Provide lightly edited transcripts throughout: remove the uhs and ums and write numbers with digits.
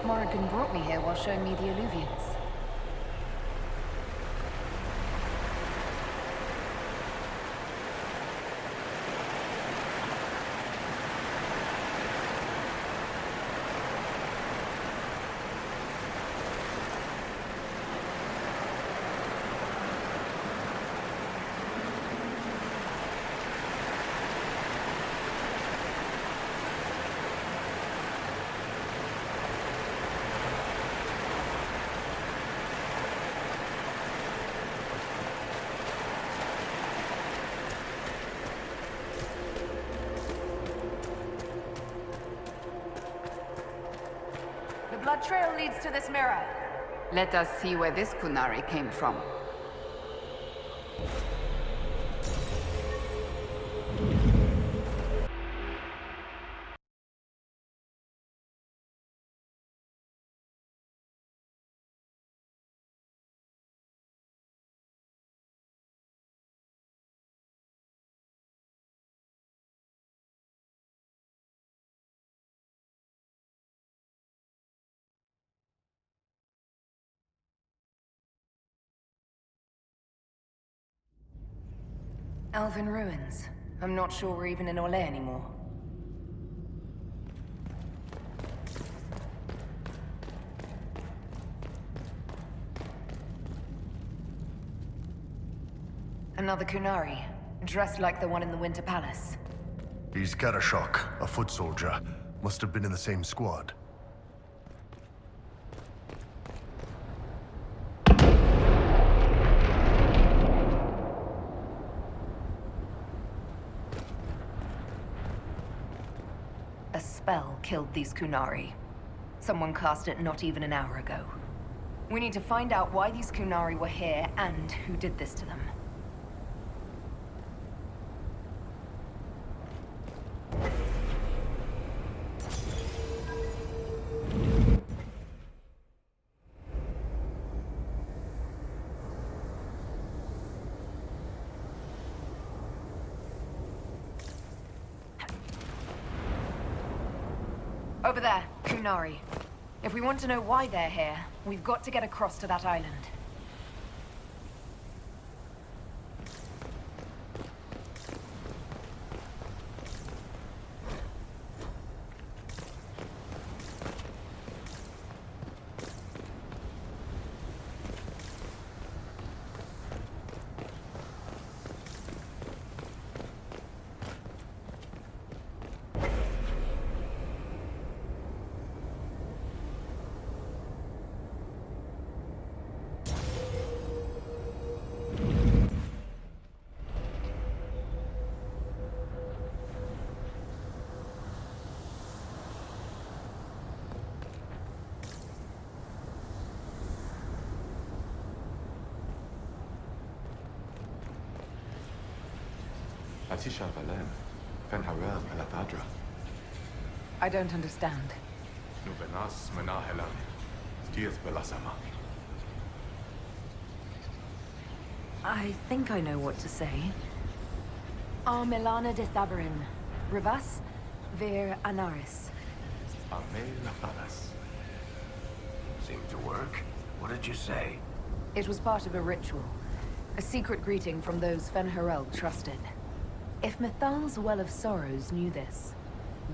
Morrigan brought me here while showing me the alluvions. The blood trail leads to this mirror. Let us see where this Kunari came from. Elven ruins. I'm not sure we're even in Orlais anymore. Another Kunari, dressed like the one in the Winter Palace. He's Karashok, a foot soldier. Must have been in the same squad. A spell killed these Kunari. Someone cast it not even an hour ago. We need to find out why these Kunari were here and who did this to them. Over there, Kunari. If we want to know why they're here, we've got to get across to that island. I don't understand. I think I know what to say. Milana de Thabarin. Rivas, Vir Anaris. Seemed to work. What did you say? It was part of a ritual. A secret greeting from those Fen'Harel trusted. If Mithal's Well of Sorrows knew this,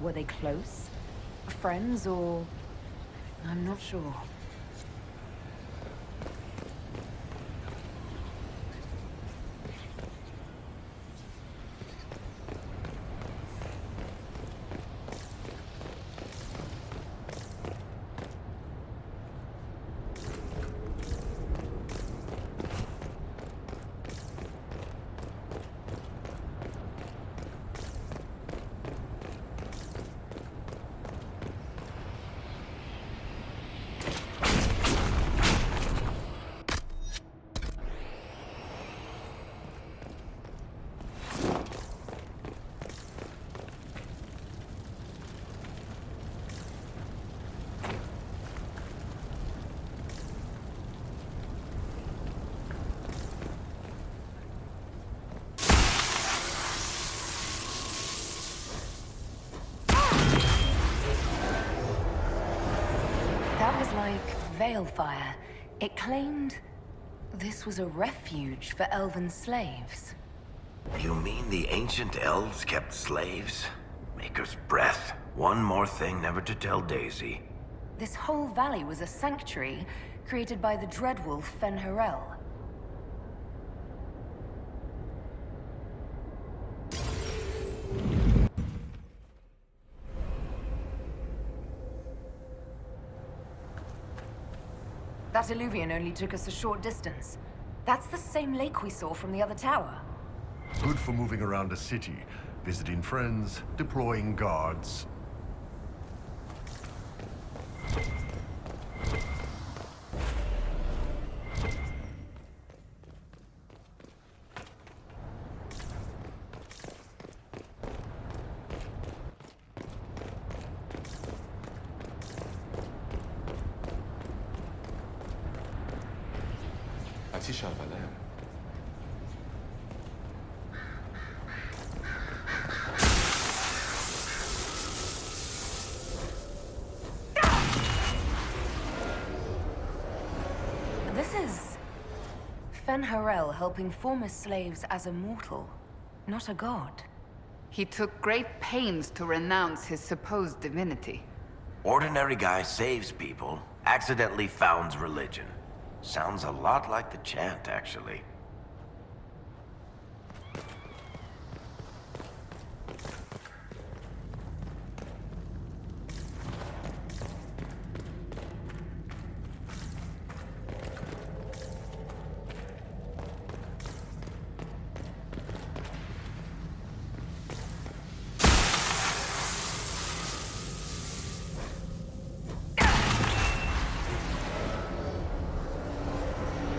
were they close? Friends, or... I'm not sure. Veilfire, it claimed this was a refuge for elven slaves. You mean the ancient elves kept slaves? Maker's breath. One more thing never to tell Daisy. This whole valley was a sanctuary created by the dreadwolf Fen'Harel. That illuvian only took us a short distance. That's the same lake we saw from the other tower. Good for moving around a city, visiting friends, deploying guards. عکسی شرفله. This is Fen'Harel helping former slaves as a mortal, not a god. He took great pains to renounce his supposed divinity. Ordinary guy saves people, accidentally founds religion. Sounds a lot like the chant, actually.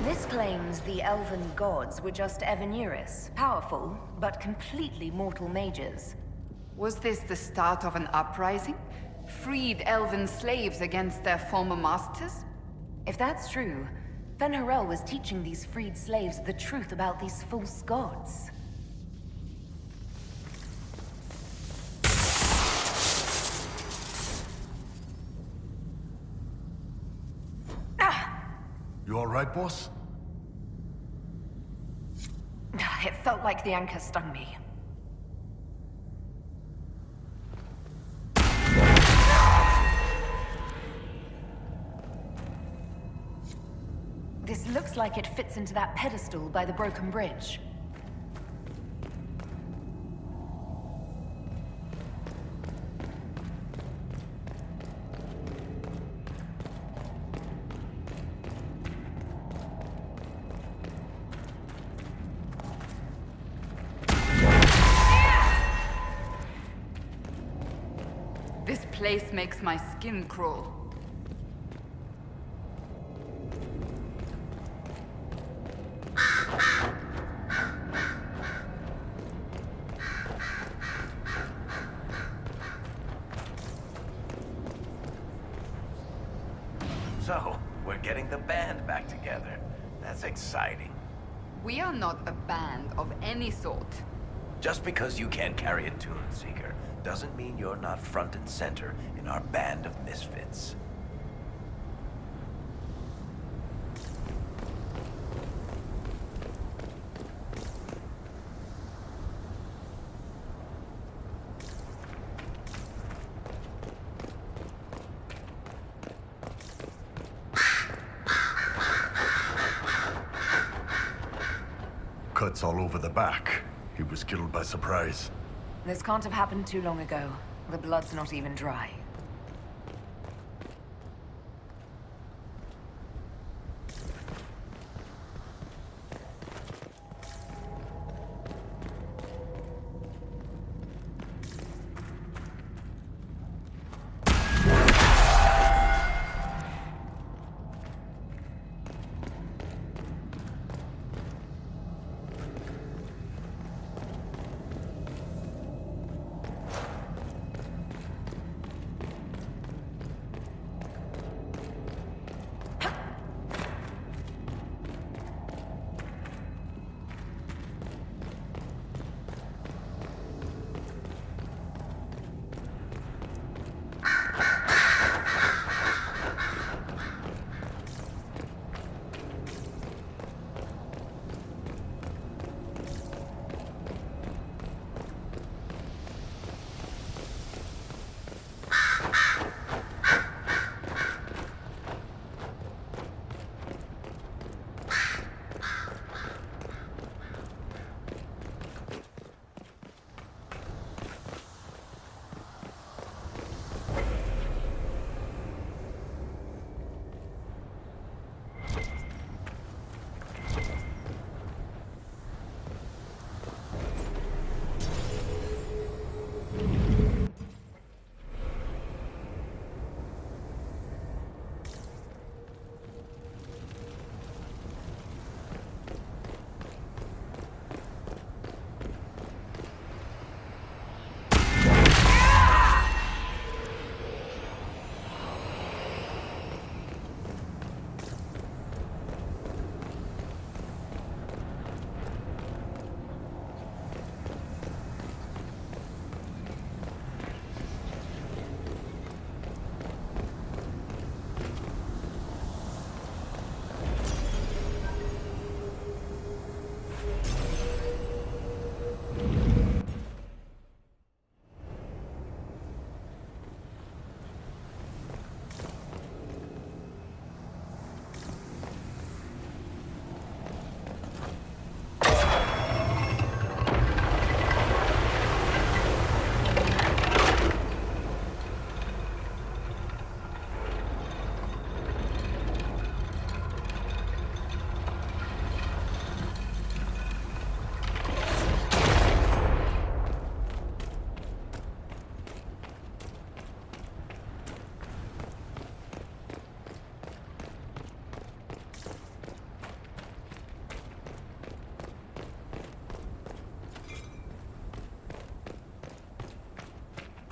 This claims the elven gods were just Evaneris, powerful, but completely mortal mages. Was this the start of an uprising? Freed elven slaves against their former masters? If that's true, Fen'Harel was teaching these freed slaves the truth about these false gods. You all right, boss? It felt like the anchor stung me. This looks like it fits into that pedestal by the broken bridge. This place makes my skin crawl. So, we're getting the band back together. That's exciting. We are not a band of any sort. Just because you can't carry a tune, Seeker, doesn't mean you're not front and center in our band of misfits. Cuts all over the back. He was killed by surprise. This can't have happened too long ago. The blood's not even dry.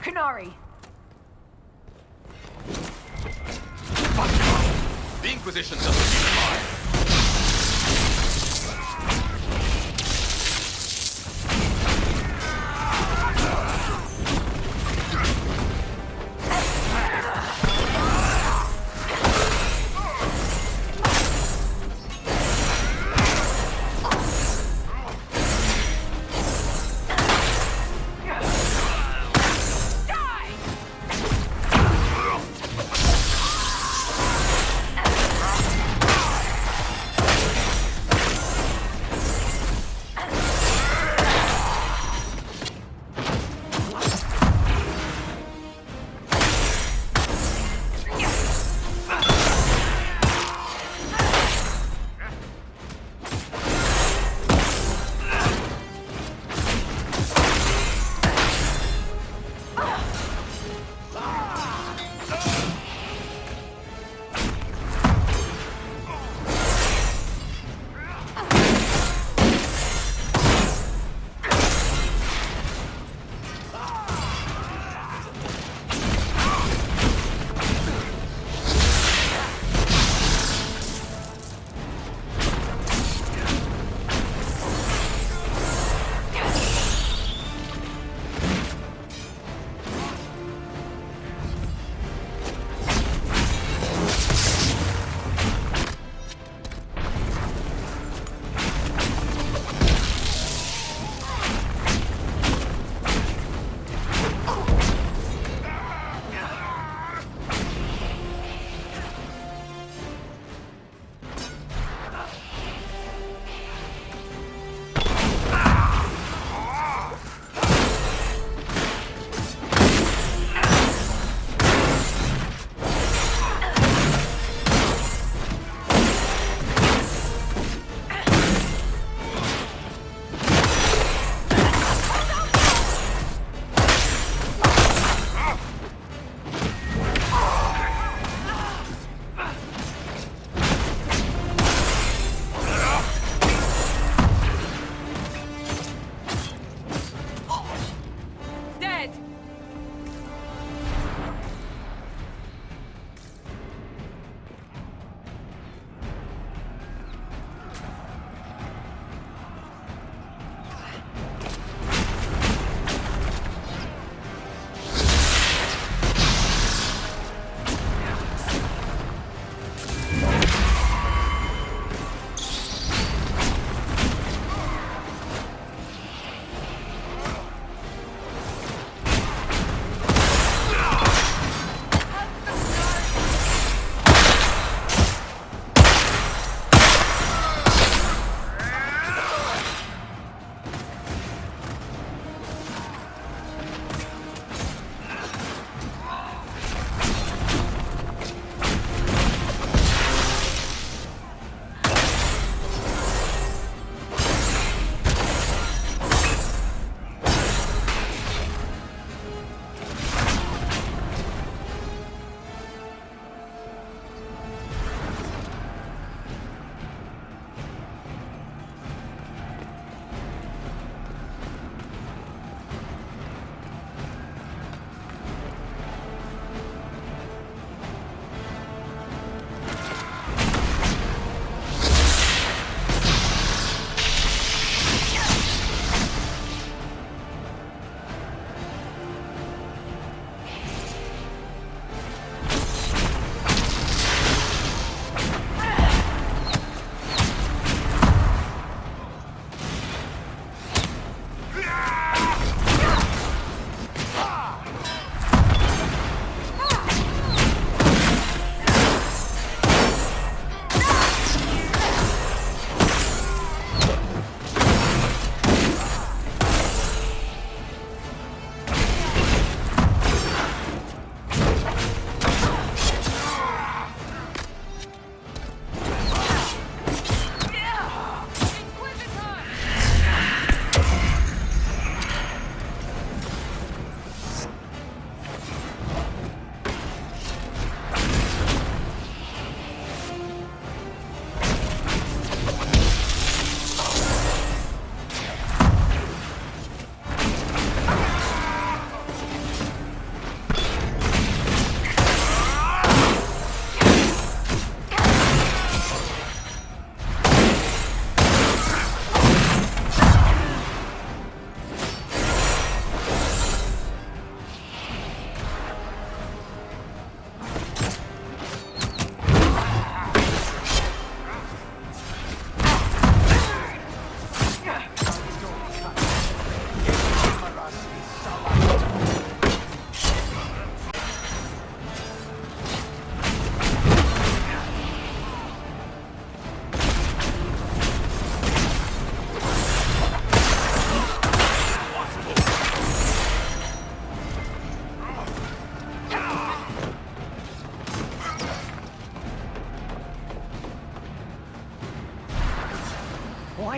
Canary! The Inquisition doesn't seem alive.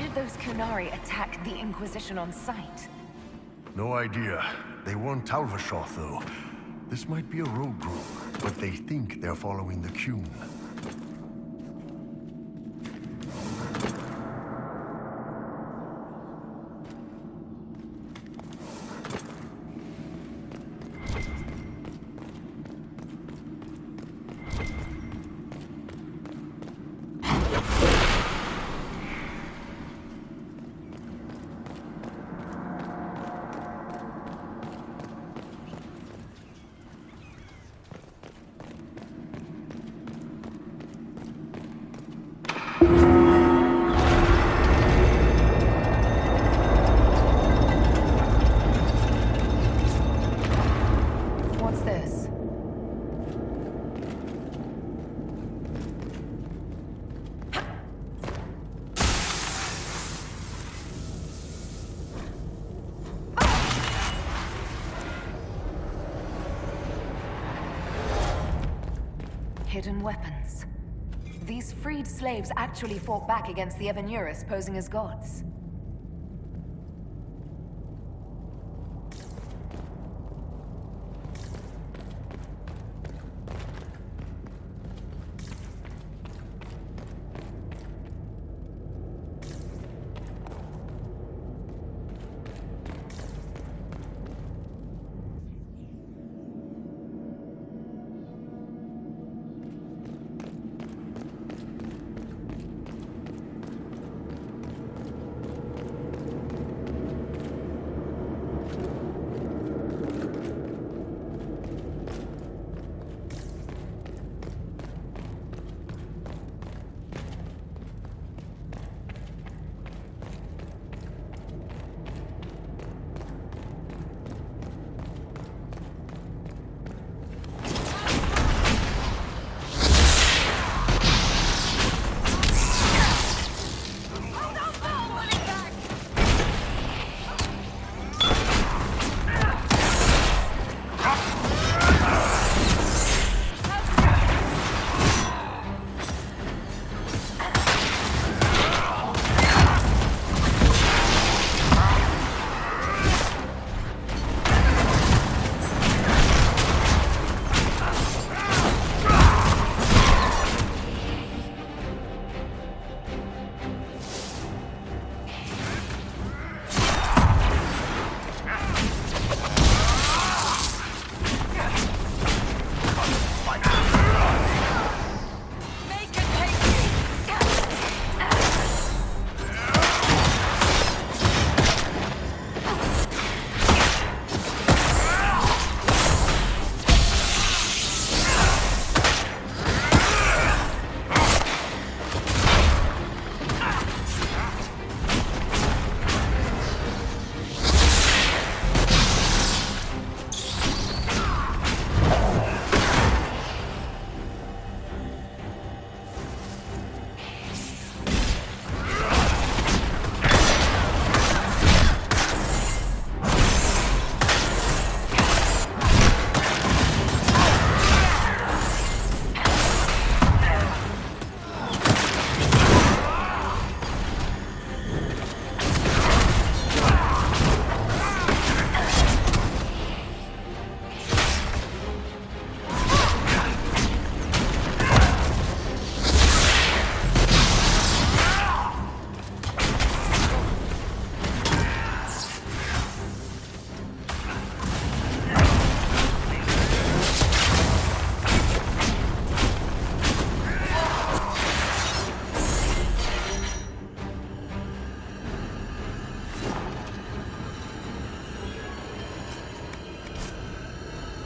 did those Kunari attack the Inquisition on sight? No idea. They weren't Talvashoth, though. This might be a rogue group, but they think they're following the Qun. What's this? Hidden weapons. These freed slaves actually fought back against the Evanuris posing as gods.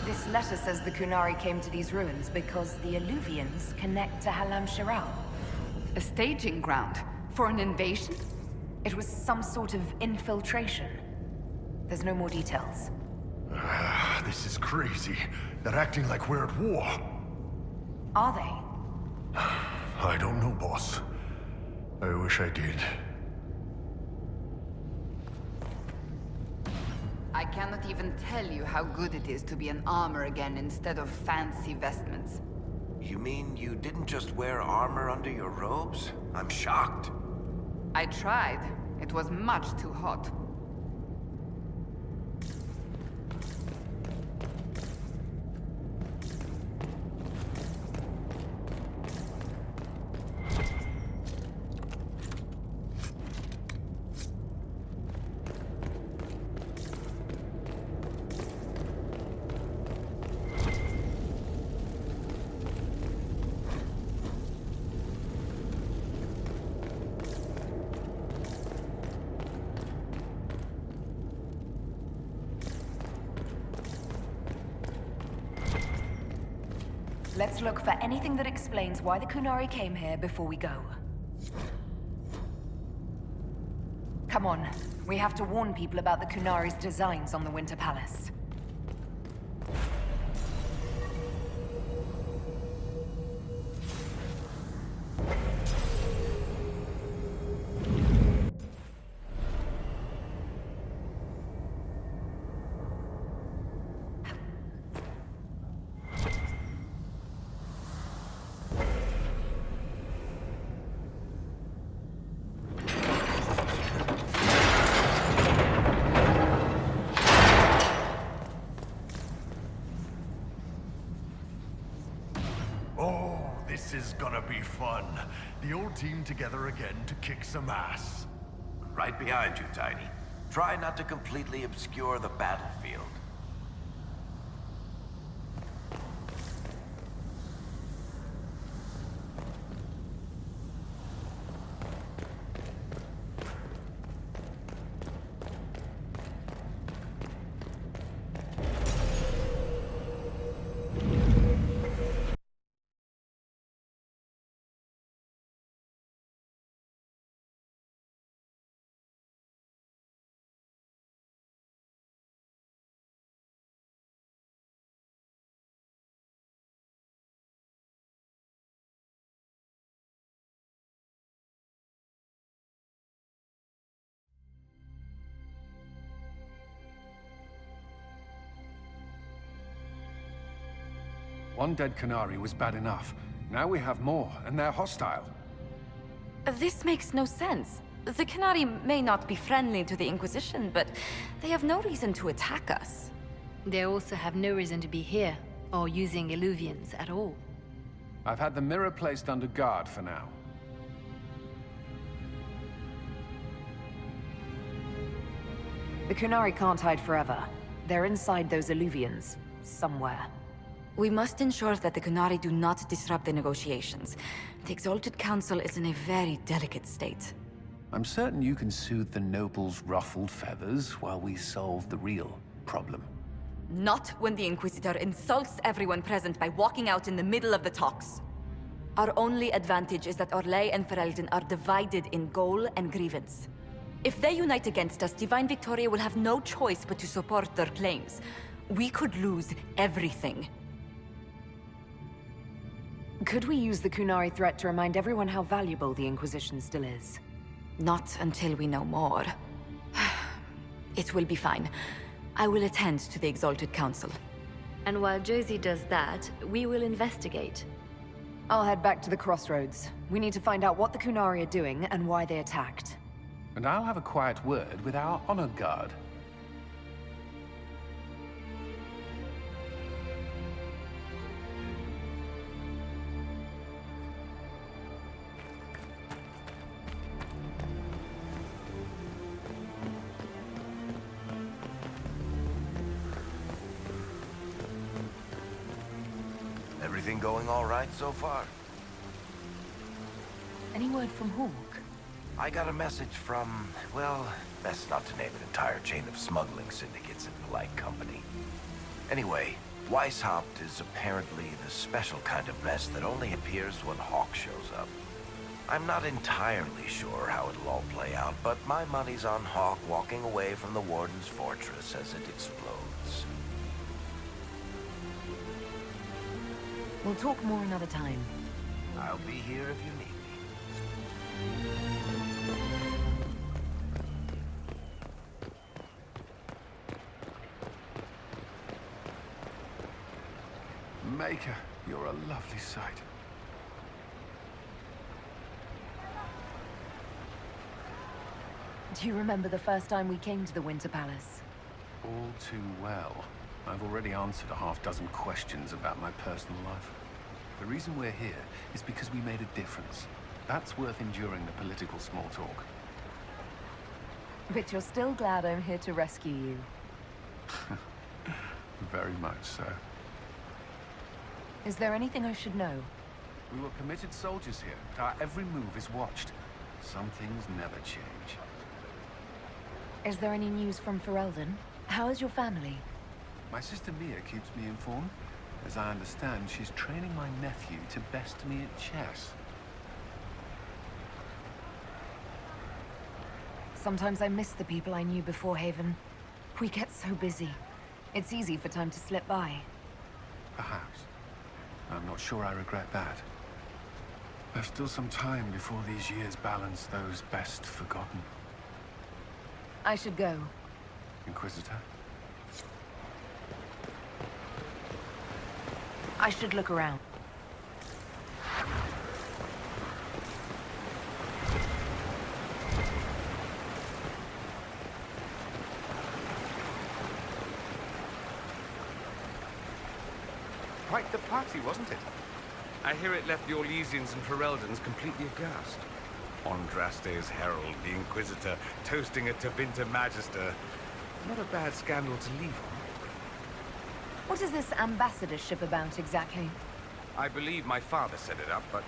This letter says the Kunari came to these ruins because the Alluvians connect to Halam Shiral. A staging ground for an invasion? It was some sort of infiltration. There's no more details. This is crazy. They're acting like we're at war. Are they? I don't know, boss. I wish I did. I cannot even tell you how good it is to be in armor again instead of fancy vestments. You mean you didn't just wear armor under your robes? I'm shocked. I tried. It was much too hot. Let's look for anything that explains why the Kunari came here before we go. Come on. We have to warn people about the Kunari's designs on the Winter Palace. This is gonna be fun. The old team together again to kick some ass. Right behind you, Tiny. Try not to completely obscure the battlefield. One dead Kunari was bad enough. Now we have more, and they're hostile. This makes no sense. The Kunari may not be friendly to the Inquisition, but they have no reason to attack us. They also have no reason to be here, or using Illuvians at all. I've had the mirror placed under guard for now. The Kunari can't hide forever. They're inside those Illuvians, somewhere. We must ensure that the Kunari do not disrupt the negotiations. The Exalted Council is in a very delicate state. I'm certain you can soothe the nobles' ruffled feathers while we solve the real problem. Not when the Inquisitor insults everyone present by walking out in the middle of the talks. Our only advantage is that Orlais and Ferelden are divided in goal and grievance. If they unite against us, Divine Victoria will have no choice but to support their claims. We could lose everything. Could we use the Kunari threat to remind everyone how valuable the Inquisition still is? Not until we know more. It will be fine. I will attend to the Exalted Council. And while Josie does that, we will investigate. I'll head back to the crossroads. We need to find out what the Kunari are doing and why they attacked. And I'll have a quiet word with our honor guard. Everything going all right so far? Any word from Hawk? I got a message from, well, best not to name an entire chain of smuggling syndicates in polite company. Anyway, Weishaupt is apparently the special kind of mess that only appears when Hawk shows up. I'm not entirely sure how it'll all play out, but my money's on Hawk walking away from the Warden's fortress as it explodes. We'll talk more another time. I'll be here if you need me. Maker, you're a lovely sight. Do you remember the first time we came to the Winter Palace? All too well. I've already answered a half-dozen questions about my personal life. The reason we're here is because we made a difference. That's worth enduring the political small talk. But you're still glad I'm here to rescue you. Very much so. Is there anything I should know? We were committed soldiers here. Our every move is watched. Some things never change. Is there any news from Ferelden? How is your family? My sister Mia keeps me informed. As I understand, she's training my nephew to best me at chess. Sometimes I miss the people I knew before Haven. We get so busy. It's easy for time to slip by. Perhaps. I'm not sure I regret that. There's still some time before these years balance those best forgotten. I should go. Inquisitor? I should look around. Quite the party, wasn't it? I hear it left the Orlesians and Fereldans completely aghast. Andraste's herald, the Inquisitor, toasting a Tevinter Magister. Not a bad scandal to leave on. What is this ambassadorship about exactly? I believe my father set it up, but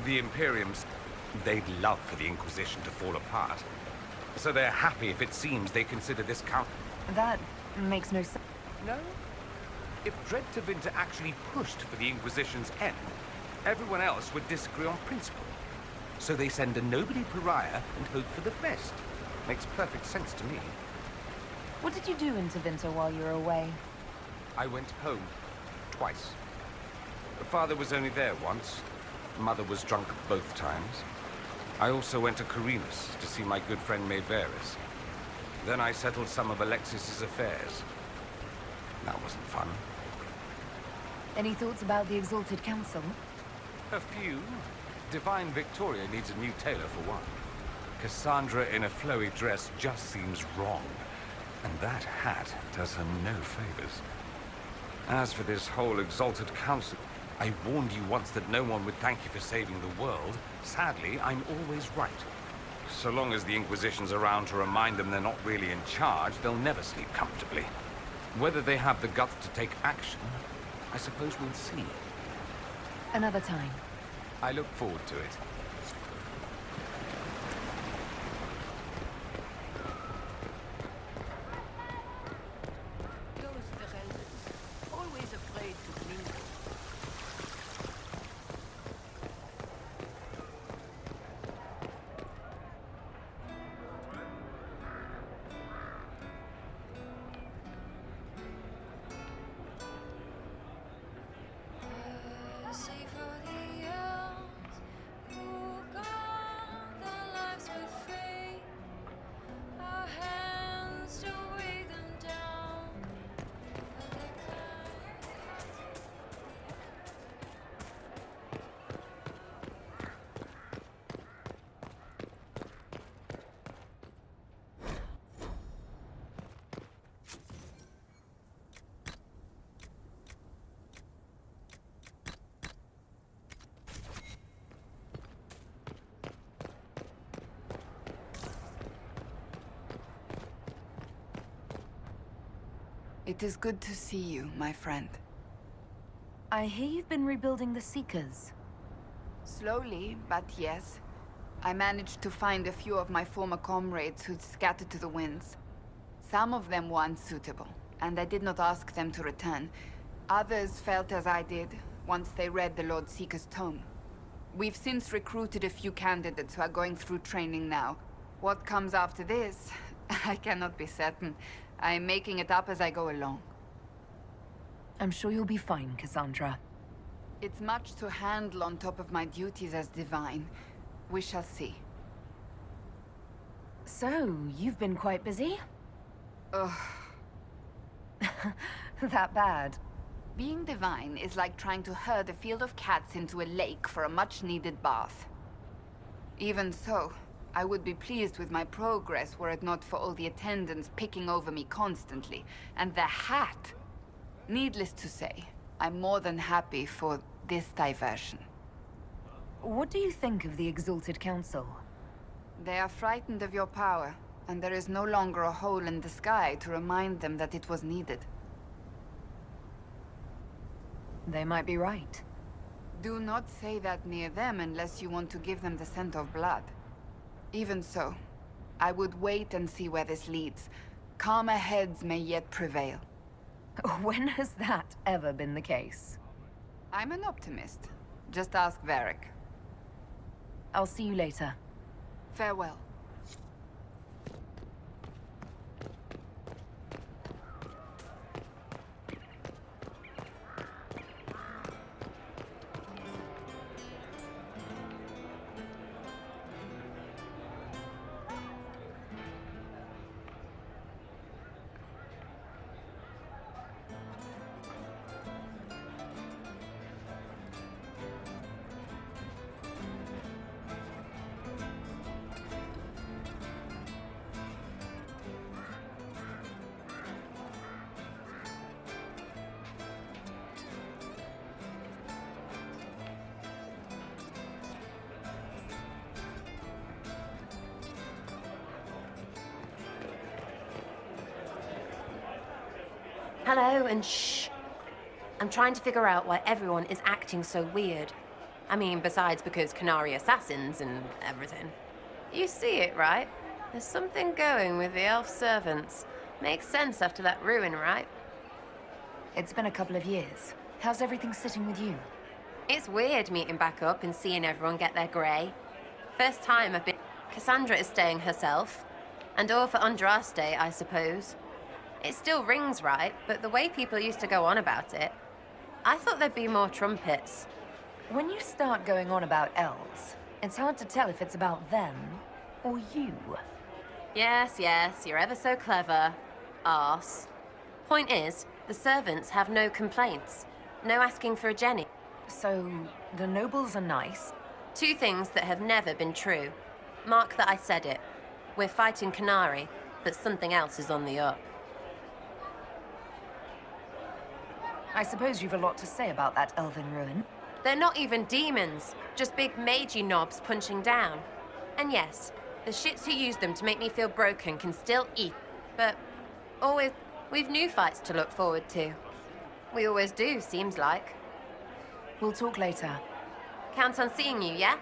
the Imperiums, they'd love for the Inquisition to fall apart. So they're happy if it seems they consider this count. That makes no sense. No? If Dread Tevinter actually pushed for the Inquisition's end, everyone else would disagree on principle. So they send a nobody pariah and hope for the best. Makes perfect sense to me. What did you do in Tevinter while you were away? I went home. Twice. Father was only there once. Mother was drunk both times. I also went to Carinus to see my good friend Mayveris. Then I settled some of Alexis's affairs. That wasn't fun. Any thoughts about the Exalted Council? A few. Divine Victoria needs a new tailor for one. Cassandra in a flowy dress just seems wrong. And that hat does her no favors. As for this whole Exalted Council, I warned you once that no one would thank you for saving the world. Sadly, I'm always right. So long as the Inquisition's around to remind them they're not really in charge, they'll never sleep comfortably. Whether they have the guts to take action, I suppose we'll see. Another time. I look forward to it. Those Ferelden, always afraid to mingle. It is good to see you, my friend. I hear you've been rebuilding the Seekers. Slowly, but yes. I managed to find a few of my former comrades who'd scattered to the winds. Some of them were unsuitable, and I did not ask them to return. Others felt as I did, once they read the Lord Seeker's tome. We've since recruited a few candidates who are going through training now. What comes after this, I cannot be certain. I'm making it up as I go along. I'm sure you'll be fine, Cassandra. It's much to handle on top of my duties as divine. We shall see. So, you've been quite busy? Ugh. That bad? Being divine is like trying to herd a field of cats into a lake for a much-needed bath. Even so, I would be pleased with my progress were it not for all the attendants picking over me constantly. And the hat! Needless to say, I'm more than happy for this diversion. What do you think of the Exalted Council? They are frightened of your power, and there is no longer a hole in the sky to remind them that it was needed. They might be right. Do not say that near them unless you want to give them the scent of blood. Even so, I would wait and see where this leads. Calmer heads may yet prevail. When has that ever been the case? I'm an optimist. Just ask Varric. I'll see you later. Farewell. Hello, and shh. I'm trying to figure out why everyone is acting so weird. I mean, besides because Canary assassins and everything. You see it, right? There's something going with the elf servants. Makes sense after that ruin, right? It's been a couple of years. How's everything sitting with you? It's weird meeting back up and seeing everyone get their grey. First time I've been... Cassandra is staying herself. And all for Andraste, I suppose. It still rings right, but the way people used to go on about it, I thought there'd be more trumpets. When you start going on about elves, it's hard to tell if it's about them or you. Yes, you're ever so clever. Arse. Point is, the servants have no complaints. No asking for a Jenny. So, the nobles are nice? Two things that have never been true. Mark that I said it. We're fighting Canary, but something else is on the up. I suppose you've a lot to say about that elven ruin. They're not even demons, just big magey knobs punching down. And yes, the shits who use them to make me feel broken can still eat, but we've new fights to look forward to. We always do, seems like. We'll talk later. Count on seeing you, yeah?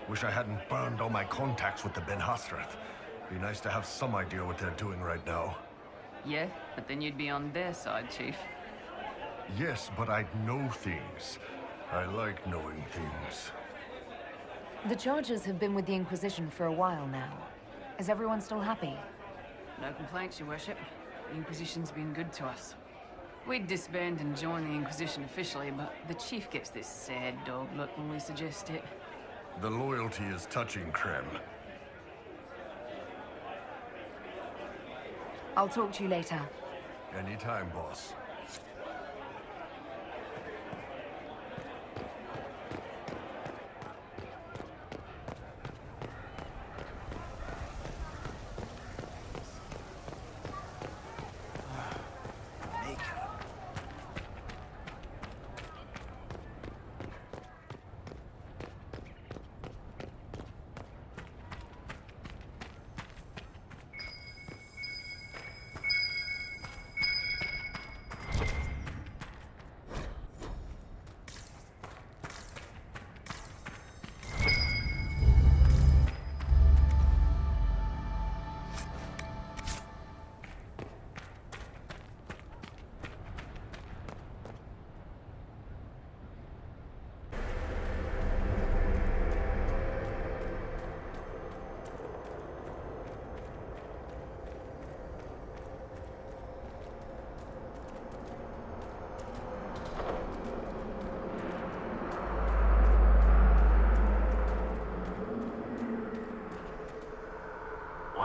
Wish I hadn't burned all my contacts with the Ben Hasrath. Be nice to have some idea what they're doing right now. Yeah, but then you'd be on their side, Chief. Yes, but I'd know things. I like knowing things. The Chargers have been with the Inquisition for a while now. Is everyone still happy? No complaints, Your Worship. The Inquisition's been good to us. We'd disband and join the Inquisition officially, but the Chief gets this sad dog look when we suggest it. The loyalty is touching, Krem. I'll talk to you later. Anytime, boss.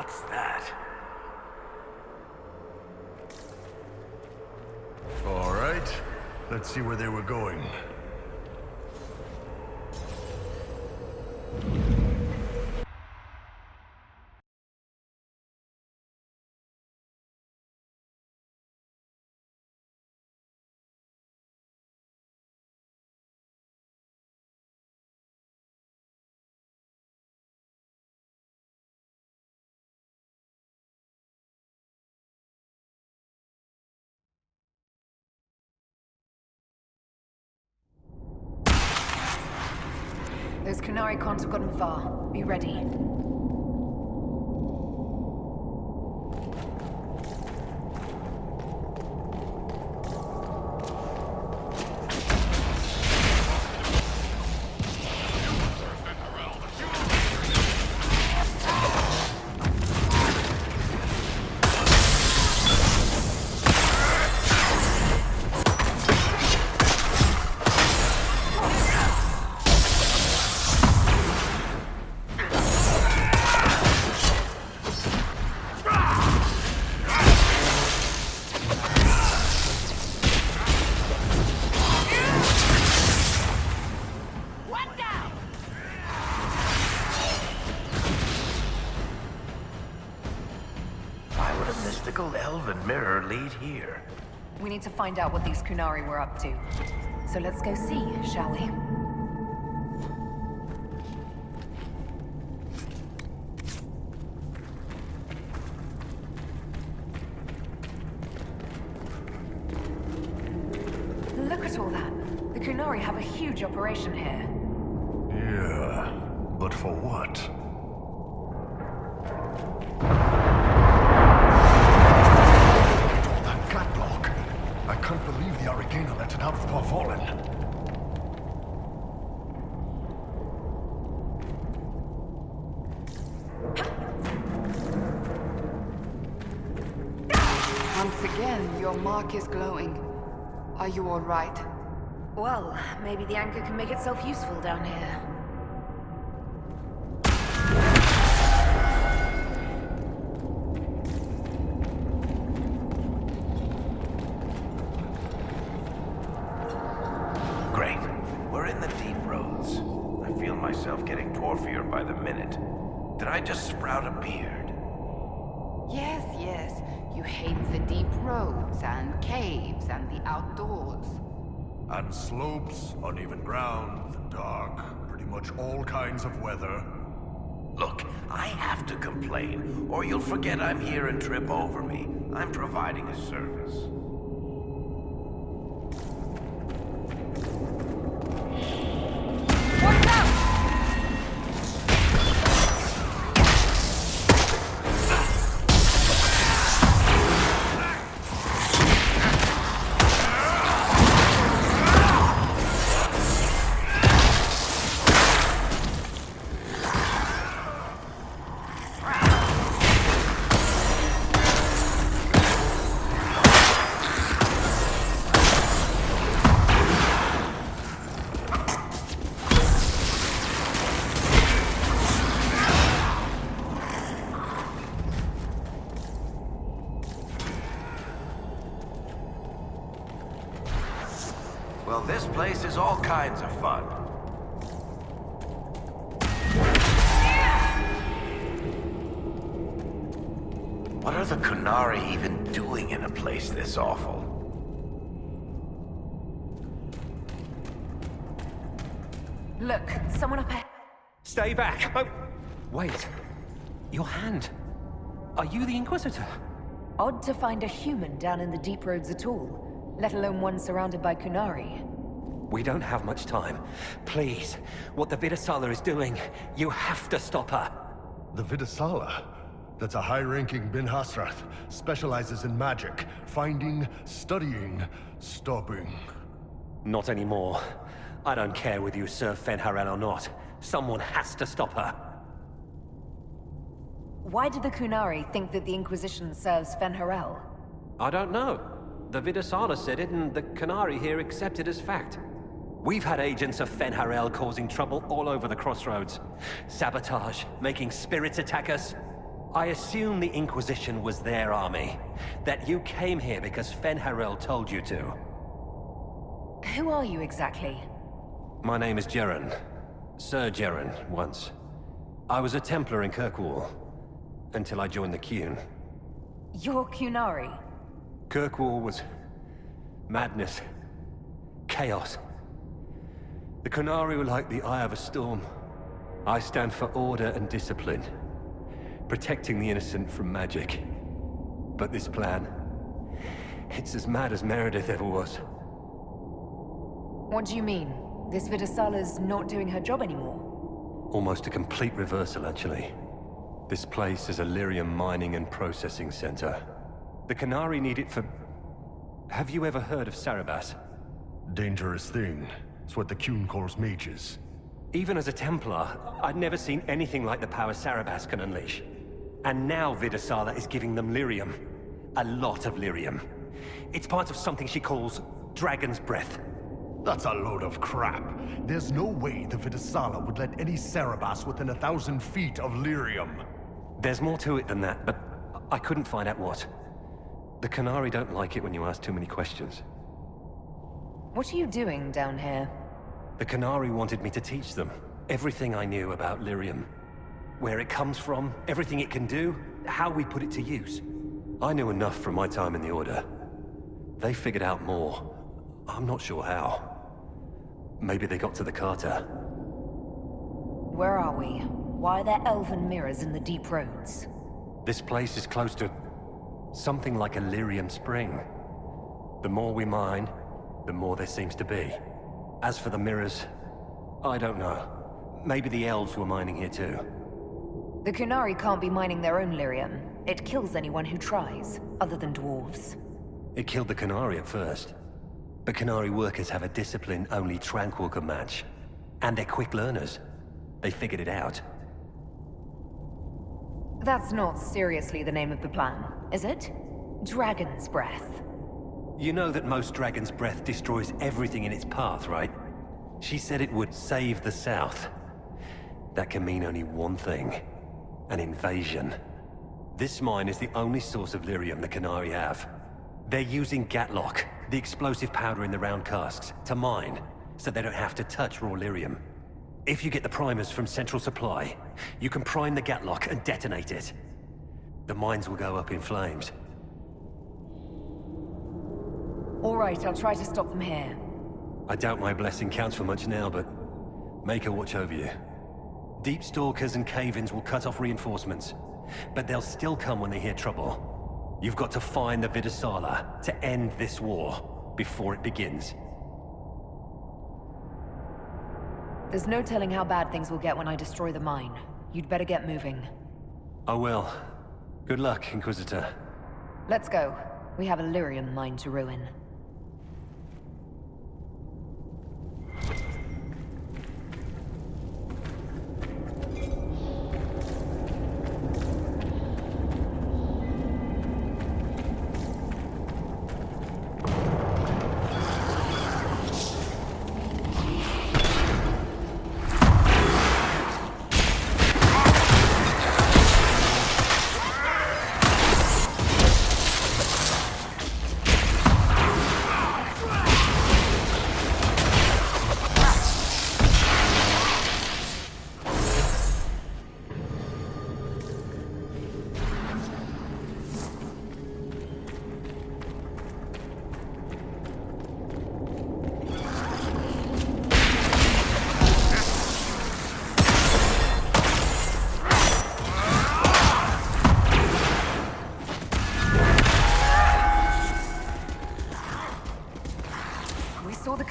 What's that? All right. Let's see where they were going. Those Kunari can't have gotten far. Be ready. Elven mirror lead here? We need to find out what these Kunari were up to. So let's go see, shall we? Look at all that. The Kunari have a huge operation here. Yeah, but for what? I can't believe the Arcana let it out of Parvallen. Once again, your mark is glowing. Are you all right? Well, maybe the anchor can make itself useful down here. Great. We're in the deep roads. I feel myself getting dwarfier by the minute. Did I just sprout a beard? Yes, yes. You hate the deep roads and caves and the outdoors. And slopes, uneven ground, the dark, pretty much all kinds of weather. Look, I have to complain, or you'll forget I'm here and trip over me. I'm providing a service. Well, this place is all kinds of fun. What are the Kunari even doing in a place this awful? Look, someone up ahead. Stay back! Oh, wait. Your hand. Are you the Inquisitor? Odd to find a human down in the deep roads at all, let alone one surrounded by Kunari. We don't have much time. Please, what the Vidasala is doing, you have to stop her. The Vidasala? That's a high-ranking Bin Hasrath. Specializes in magic. Finding, studying, stopping. Not anymore. I don't care whether you serve Fenharel or not. Someone has to stop her. Why did the Kunari think that the Inquisition serves Fenharel? I don't know. The Vidasala said it, and the Kunari here accept it as fact. We've had agents of Fenharel causing trouble all over the crossroads. Sabotage, making spirits attack us. I assume the Inquisition was their army. That you came here because Fenharel told you to. Who are you exactly? My name is Jeren. Sir Jeren, once. I was a Templar in Kirkwall. Until I joined the Qun. You're Qunari? Kirkwall was... madness. Chaos. The Qunari were like the eye of a storm. I stand for order and discipline. Protecting the innocent from magic. But this plan... it's as mad as Meredith ever was. What do you mean? This Vidasala's not doing her job anymore? Almost a complete reversal, actually. This place is a lyrium mining and processing center. The Qunari need it for... Have you ever heard of Sarabas? Dangerous thing. It's what the Qun calls mages. Even as a Templar, I'd never seen anything like the power Sarabas can unleash. And now Vidasala is giving them lyrium. A lot of lyrium. It's part of something she calls Dragon's Breath. That's a load of crap. There's no way the Vidasala would let any Sarabas within 1,000 feet of lyrium. There's more to it than that, but I couldn't find out what. The Qunari don't like it when you ask too many questions. What are you doing down here? The Qunari wanted me to teach them everything I knew about lyrium. Where it comes from, everything it can do, how we put it to use. I knew enough from my time in the Order. They figured out more. I'm not sure how. Maybe they got to the Carter. Where are we? Why are there elven mirrors in the deep roads? This place is close to something like a lyrium spring. The more we mine, the more there seems to be. As for the mirrors, I don't know. Maybe the elves were mining here too. The Qunari can't be mining their own lyrium. It kills anyone who tries, other than dwarves. It killed the Qunari at first. But Qunari workers have a discipline only Tranquil can match. And they're quick learners. They figured it out. That's not seriously the name of the plan, is it? Dragon's Breath. You know that most Dragon's Breath destroys everything in its path, right? She said it would save the South. That can mean only one thing. An invasion. This mine is the only source of lyrium the Qunari have. They're using Gatlock, the explosive powder in the round casks, to mine, so they don't have to touch raw lyrium. If you get the primers from Central Supply, you can prime the Gatlock and detonate it. The mines will go up in flames. All right, I'll try to stop them here. I doubt my blessing counts for much now, but make her watch over you. Deep Stalkers and Cave-ins will cut off reinforcements, but they'll still come when they hear trouble. You've got to find the Vidasala to end this war before it begins. There's no telling how bad things will get when I destroy the mine. You'd better get moving. I will. Good luck, Inquisitor. Let's go. We have a lyrium mine to ruin.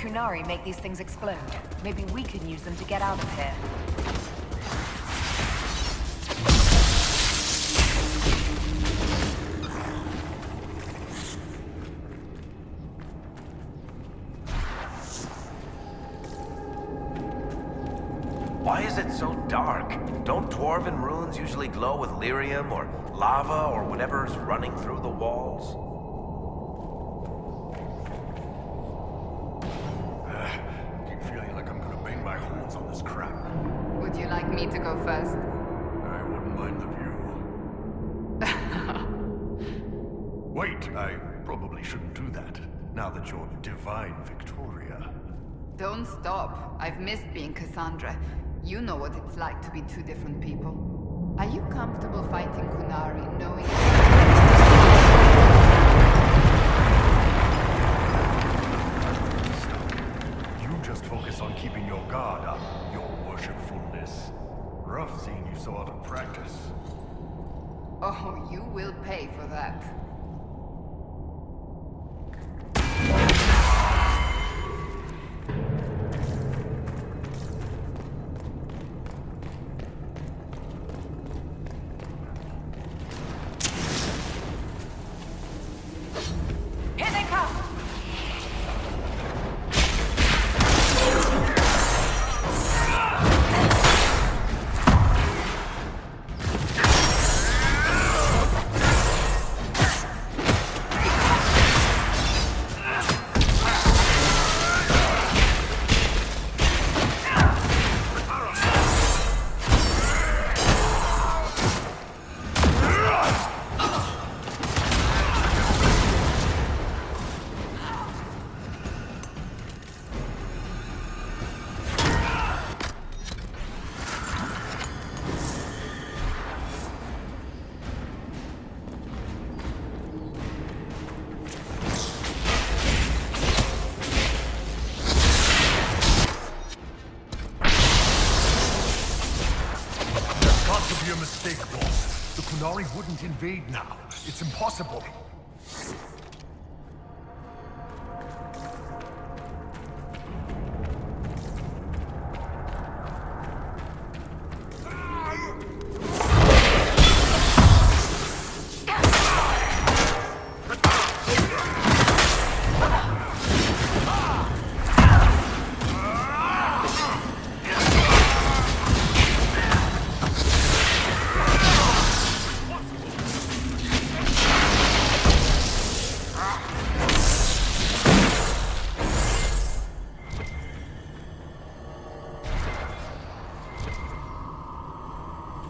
Qunari make these things explode. Maybe we can use them to get out of here. Why is it so dark? Don't Dwarven ruins usually glow with lyrium or lava or whatever's running through the walls? Keep feeling like I'm gonna bang my horns on this crap. Would you like me to go first? I wouldn't mind the view. wait, I probably shouldn't do that, now that you're Divine Victoria. Don't stop. I've missed being Cassandra. You know what it's like to be two different people. Are you comfortable fighting Kunari, knowing... You just focus on keeping your guard up, your worshipfulness. Rough seeing you so out of practice. Oh, you will pay for that. Your mistake, boss. The Kunari wouldn't invade now. It's impossible.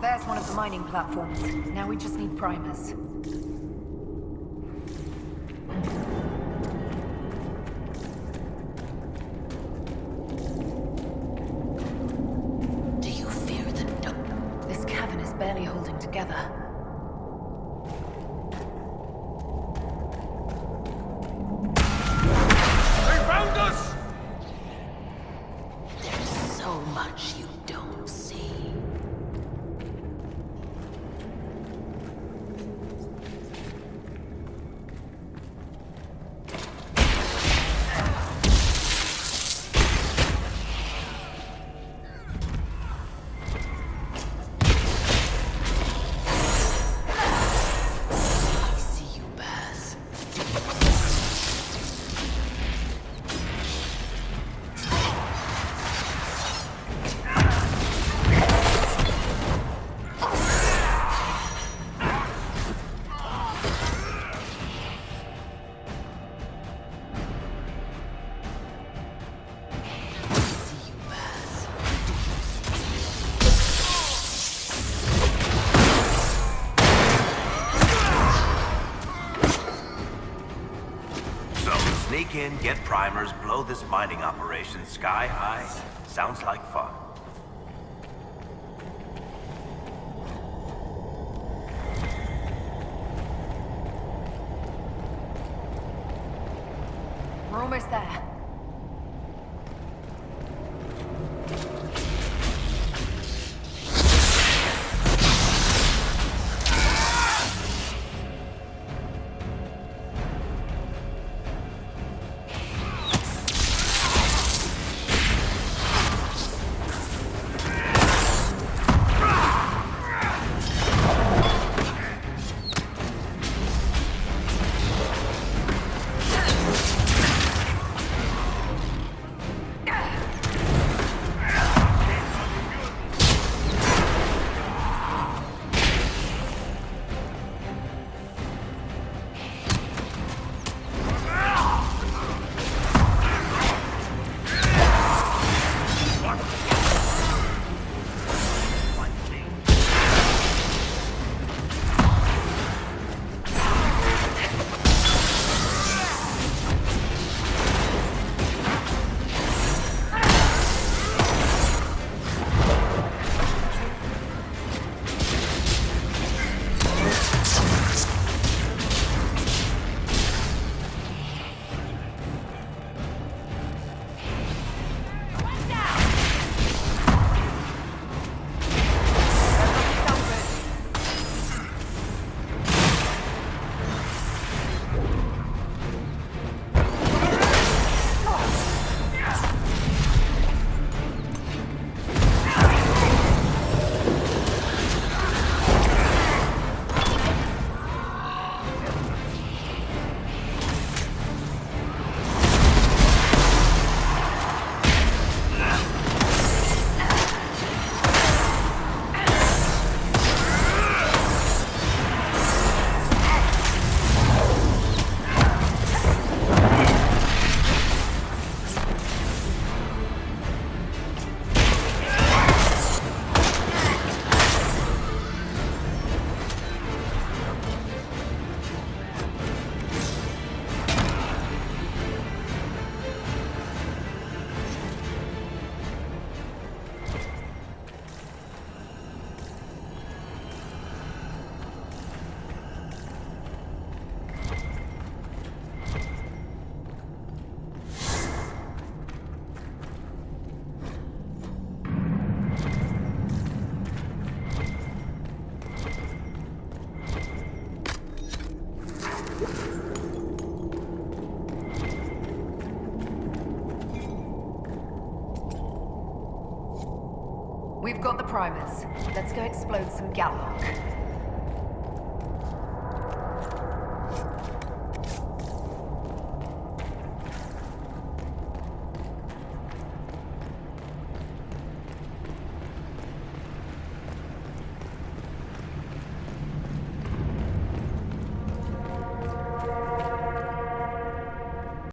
There's one of the mining platforms. Now we just need primers. Do you fear the dark? This cavern is barely holding together. They found us! There's so much you don't see. Sneak in, get primers, blow this mining operation sky high. Sounds like fun. We're almost there. We've got the primers. Let's go explode some Gatlock.